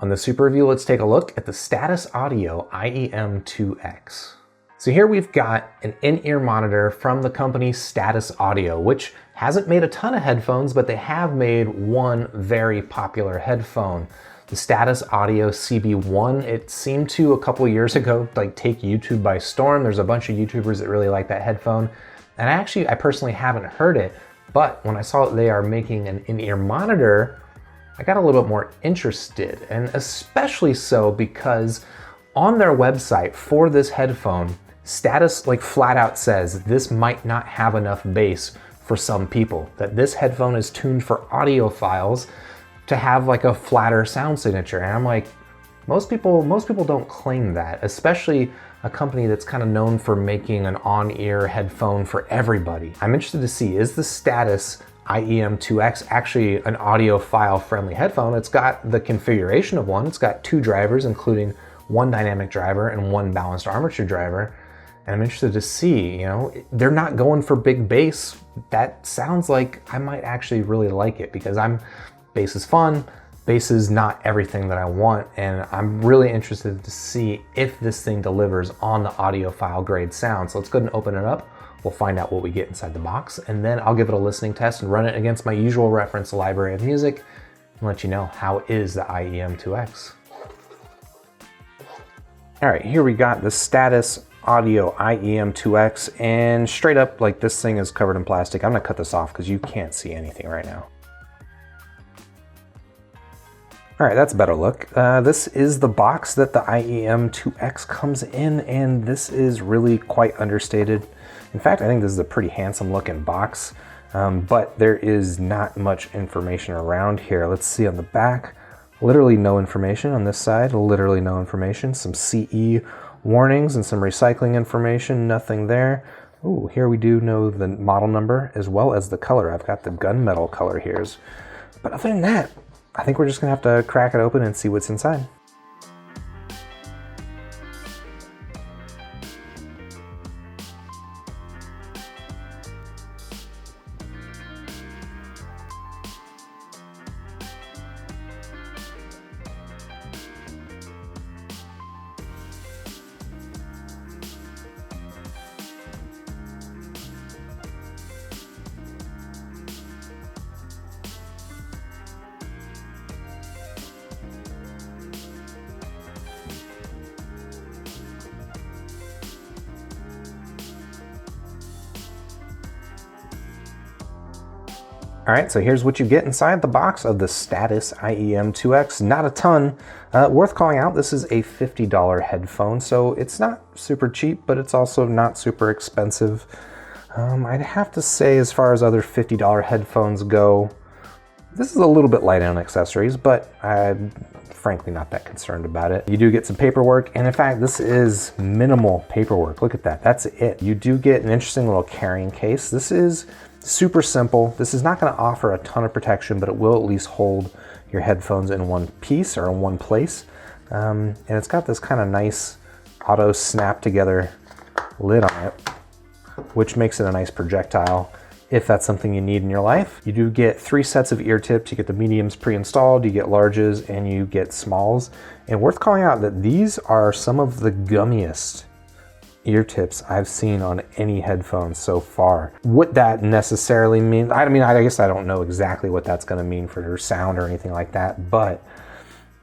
On the super review, let's take a look at the Status Audio IEM-2X. So here we've got an in-ear monitor from the company Status Audio, which hasn't made a ton of headphones, but they have made one very popular headphone. The Status Audio CB1, it seemed to a couple years ago take YouTube by storm. There's a bunch of YouTubers that really like that headphone. And I personally haven't heard it, but when I saw that they are making an in-ear monitor, I got a little bit more interested, and especially so because on their website for this headphone, Status flat out says this might not have enough bass for some people, that this headphone is tuned for audiophiles to have a flatter sound signature. And I'm like, most people don't claim that, especially a company that's kind of known for making an on-ear headphone for everybody. I'm interested to see, is the Status IEM-2X actually an audiophile friendly headphone? It's got the configuration of one. It's got two drivers, including one dynamic driver and one balanced armature driver. And I'm interested to see, they're not going for big bass. That sounds like I might actually really like it, because bass is fun. Bass is not everything that I want, and I'm really interested to see if this thing delivers on the audiophile grade sound. So let's go ahead and open it up. We'll find out what we get inside the box, and then I'll give it a listening test and run it against my usual reference library of music and let you know how is the IEM-2X. All right, here we got the Status Audio IEM-2X, and straight up, this thing is covered in plastic. I'm gonna cut this off because you can't see anything right now. All right, that's a better look. This is the box that the IEM-2X comes in, and this is really quite understated. In fact, I think this is a pretty handsome looking box, but there is not much information around here. Let's see on the back, literally no information. On this side, literally no information. Some CE warnings and some recycling information, nothing there. Ooh, here we do know the model number as well as the color. I've got the gunmetal color here. But other than that, I think we're just gonna have to crack it open and see what's inside. All right, so here's what you get inside the box of the Status IEM-2X. Not a ton. Worth calling out, this is a $50 headphone, so it's not super cheap, but it's also not super expensive. I'd have to say, as far as other $50 headphones go, this is a little bit light on accessories, but I'm frankly not that concerned about it. You do get some paperwork, and in fact, this is minimal paperwork. Look at that, that's it. You do get an interesting little carrying case. This is super simple. This is not going to offer a ton of protection, but it will at least hold your headphones in one piece or in one place. And it's got this kind of nice auto snap together lid on it, which makes it a nice projectile if that's something you need in your life. You do get 3 sets of ear tips. You get the mediums pre-installed, you get larges, and you get smalls. And worth calling out that these are some of the gummiest ear tips I've seen on any headphones so far. What that necessarily means, I guess I don't know exactly what that's going to mean for your sound or anything like that, but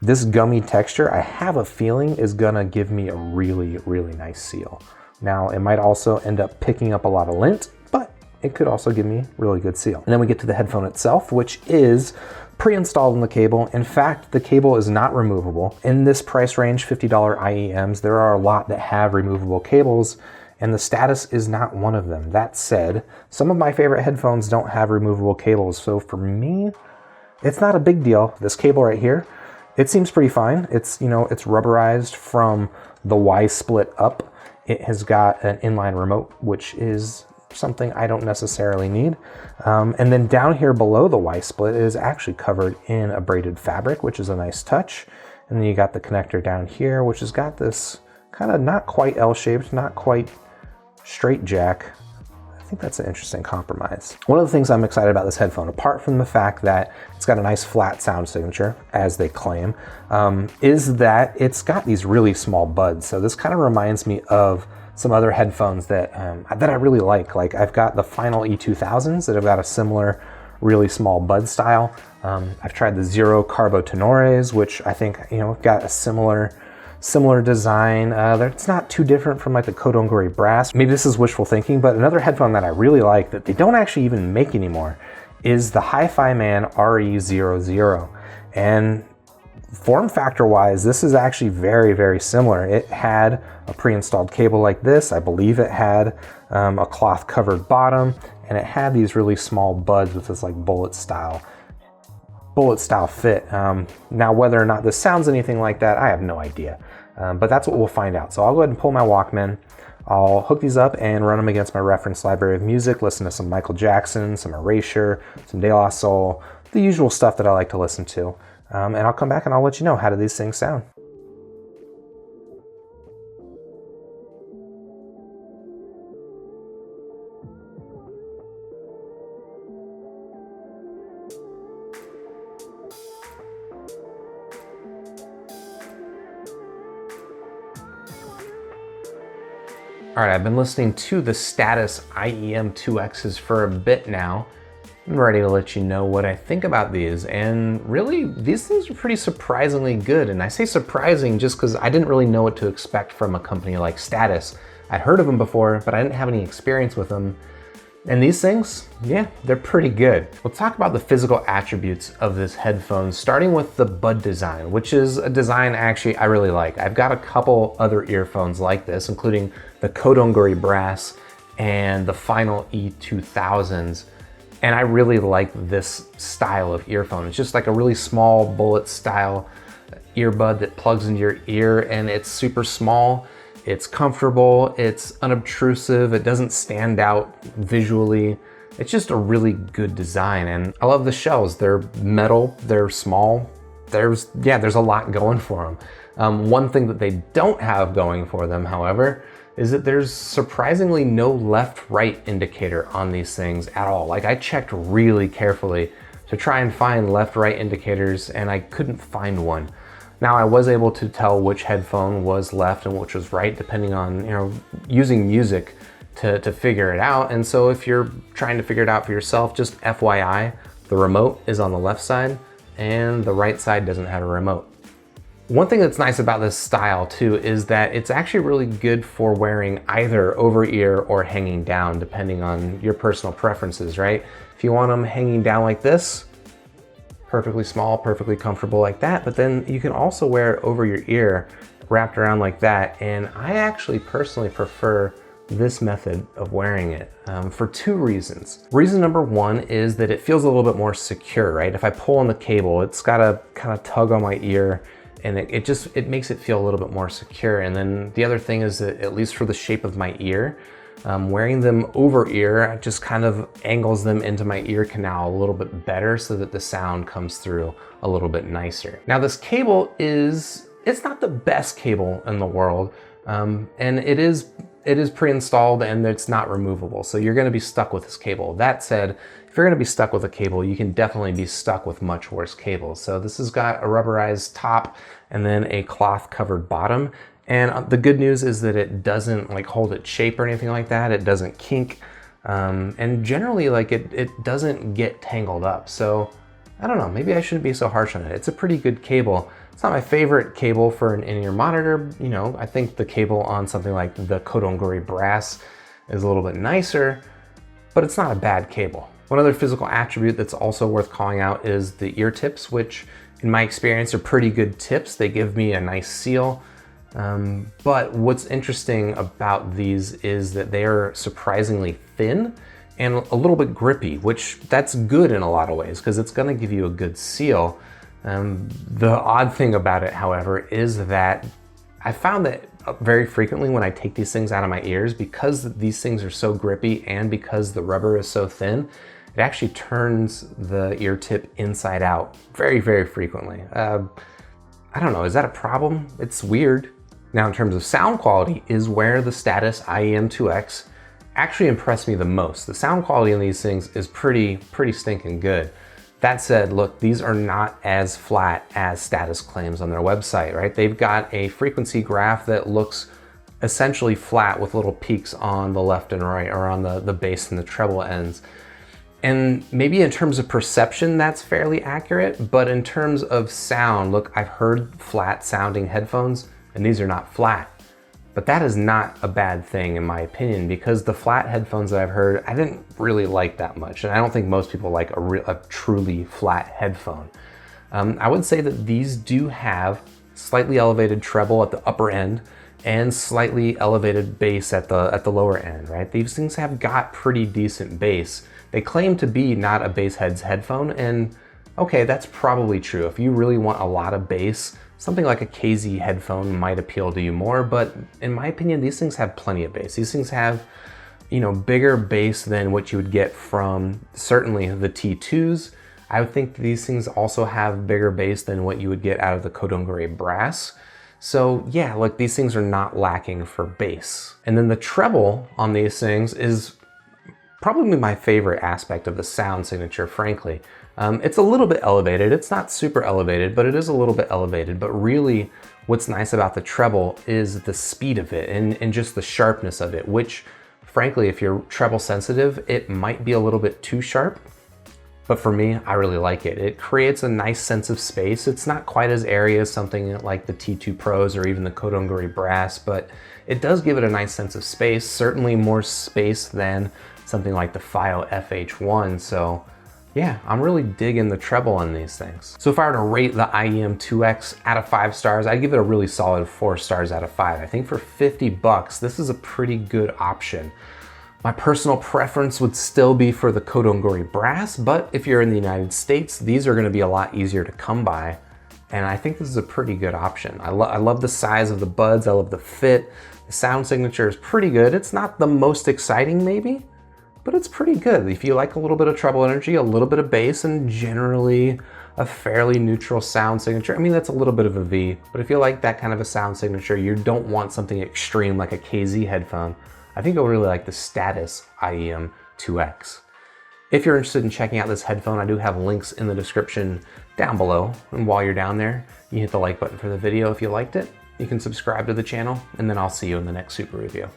this gummy texture, I have a feeling, is going to give me a really, really nice seal. Now, it might also end up picking up a lot of lint, but it could also give me really good seal. And then we get to the headphone itself, which is pre-installed in the cable. In fact, the cable is not removable. In this price range, $50 IEMs, there are a lot that have removable cables, and the Status is not one of them. That said, some of my favorite headphones don't have removable cables, so for me, it's not a big deal. This cable right here, it seems pretty fine. It's, it's rubberized from the Y split up. It has got an inline remote, which is something I don't necessarily need. And then down here below the Y split is actually covered in a braided fabric, which is a nice touch. And then you got the connector down here, which has got this kind of not quite L-shaped, not quite straight jack think that's an interesting compromise. One of the things I'm excited about this headphone, apart from the fact that it's got a nice flat sound signature, as they claim, is that it's got these really small buds. So this kind of reminds me of some other headphones that I really like. Like I've got the Final E2000s that have got a similar really small bud style. I've tried the Zero Carbo Tenores, which I think, got a similar design. It's not too different from like the Contender brass. Maybe this is wishful thinking, but another headphone that I really like that they don't actually even make anymore is the Hi-Fi Man RE00. And form factor wise, this is actually very, very similar. It had a pre-installed cable like this. I believe it had a cloth covered bottom, and it had these really small buds with this like bullet style fit. Now, whether or not this sounds anything like that, I have no idea. But that's what we'll find out. So I'll go ahead and pull my Walkman. I'll hook these up and run them against my reference library of music, listen to some Michael Jackson, some Erasure, some De La Soul, the usual stuff that I like to listen to. And I'll come back and I'll let you know, how do these things sound? All right, I've been listening to the Status IEM-2Xs for a bit now. I'm ready to let you know what I think about these, and really, these things are pretty surprisingly good. And I say surprising just because I didn't really know what to expect from a company like Status. I'd heard of them before, but I didn't have any experience with them. And these things, yeah, they're pretty good. We'll talk about the physical attributes of this headphone, starting with the bud design, which is a design actually I really like. I've got a couple other earphones like this, including the Contender brass and the Final E2000s. And I really like this style of earphone. It's just like a really small bullet style earbud that plugs into your ear, and it's super small. It's comfortable, it's unobtrusive, it doesn't stand out visually. It's just a really good design, and I love the shells. They're metal, they're small. There's a lot going for them. One thing that they don't have going for them, however, is that there's surprisingly no left-right indicator on these things at all. Like, I checked really carefully to try and find left-right indicators, and I couldn't find one. Now, I was able to tell which headphone was left and which was right, depending on, using music to figure it out. And so if you're trying to figure it out for yourself, just FYI, the remote is on the left side and the right side doesn't have a remote. One thing that's nice about this style too is that it's actually really good for wearing either over ear or hanging down, depending on your personal preferences, right? If you want them hanging down like this, perfectly small, perfectly comfortable like that, but then you can also wear it over your ear, wrapped around like that. And I actually personally prefer this method of wearing it for two reasons. Reason number one is that it feels a little bit more secure, right? If I pull on the cable, it's got to kind of tug on my ear, and it makes it feel a little bit more secure. And then the other thing is that, at least for the shape of my ear, wearing them over ear just kind of angles them into my ear canal a little bit better so that the sound comes through a little bit nicer. Now, this cable it's not the best cable in the world, and it is pre-installed and it's not removable. So you're gonna be stuck with this cable. That said, if you're gonna be stuck with a cable, you can definitely be stuck with much worse cables. So this has got a rubberized top and then a cloth covered bottom. And the good news is that it doesn't like hold its shape or anything like that. It doesn't kink. And generally, like it doesn't get tangled up. So I don't know, maybe I shouldn't be so harsh on it. It's a pretty good cable. It's not my favorite cable for an in-ear monitor. I think the cable on something like the Contender brass is a little bit nicer, but it's not a bad cable. One other physical attribute that's also worth calling out is the ear tips, which in my experience are pretty good tips. They give me a nice seal. But what's interesting about these is that they are surprisingly thin and a little bit grippy, which that's good in a lot of ways because it's going to give you a good seal. The odd thing about it, however, is that I found that very frequently when I take these things out of my ears, because these things are so grippy and because the rubber is so thin, it actually turns the ear tip inside out very, very frequently. I don't know, is that a problem? It's weird. Now, in terms of sound quality, is where the Status IEM-2X actually impressed me the most. The sound quality in these things is pretty stinking good. That said, look, these are not as flat as Status claims on their website, right? They've got a frequency graph that looks essentially flat with little peaks on the left and right, or on the bass and the treble ends. And maybe in terms of perception, that's fairly accurate, but in terms of sound, look, I've heard flat sounding headphones, and these are not flat. But that is not a bad thing in my opinion, because the flat headphones that I've heard, I didn't really like that much. And I don't think most people like a truly flat headphone. I would say that these do have slightly elevated treble at the upper end and slightly elevated bass at the lower end, right? These things have got pretty decent bass. They claim to be not a bass headphone, and okay, that's probably true. If you really want a lot of bass, something like a KZ headphone might appeal to you more, but in my opinion, these things have plenty of bass. These things have, you know, bigger bass than what you would get from certainly the T2s. I would think these things also have bigger bass than what you would get out of the Contender brass. So yeah, look, these things are not lacking for bass. And then the treble on these things is probably my favorite aspect of the sound signature, frankly. It's a little bit elevated. It's not super elevated, but it is a little bit elevated. But really, what's nice about the treble is the speed of it and just the sharpness of it, which frankly, if you're treble sensitive, it might be a little bit too sharp. But for me, I really like it. It creates a nice sense of space. It's not quite as airy as something like the T2 Pros or even the Contender brass, but it does give it a nice sense of space, certainly more space than something like the FIO FH1. So yeah, I'm really digging the treble on these things. So if I were to rate the IEM-2X out of 5 stars, I'd give it a really solid 4 stars out of 5. I think for 50 bucks, this is a pretty good option. My personal preference would still be for the Contender brass, but if you're in the United States, these are gonna be a lot easier to come by. And I think this is a pretty good option. I love the size of the buds, I love the fit. The sound signature is pretty good. It's not the most exciting maybe, but it's pretty good. If you like a little bit of treble energy, a little bit of bass, and generally a fairly neutral sound signature. I mean, that's a little bit of a V, but if you like that kind of a sound signature, you don't want something extreme like a KZ headphone, I think you'll really like the Status IEM-2X. If you're interested in checking out this headphone, I do have links in the description down below. And while you're down there, you hit the like button for the video if you liked it. You can subscribe to the channel, and then I'll see you in the next super review.